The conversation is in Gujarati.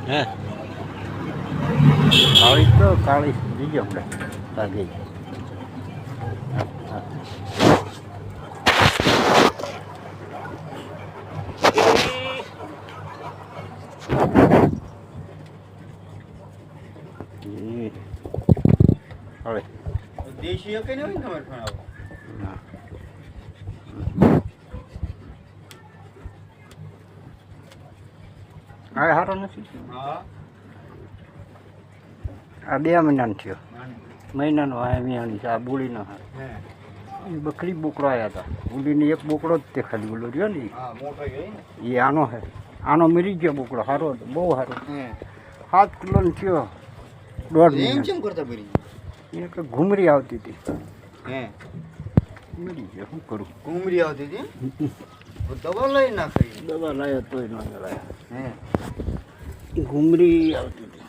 હે કાળી તો કાળી બીજો આપણે લાગી હવે દેશી કે નહીં તમારે ખાવ હા સારો નથી હા આ 2 મહિનાનો થયો મહિનાનો આ મિયાણી છે આ બુલીનો હે એ બકરી બોકડો આવ્યા હતા બુલીની એક બોકડો જ તે ખાલી બોલો રહ્યો ને હા મોટો ગઈ એ આનો છે આનો મરી ગયો બોકડો સારો હતો બહુ સારો હે 7 કિલોનો થયો 1.5 એમ મહિના કેમ કરતા ભરી એ કે ઘૂમરી આવતી હતી હે મરી ગયો શું કરું કુમરી આવતી હતી દવા લઈ નાખી દવા લાવ્યો તોય ન લાવ્યા હે ઘૂમરી આવતી હતી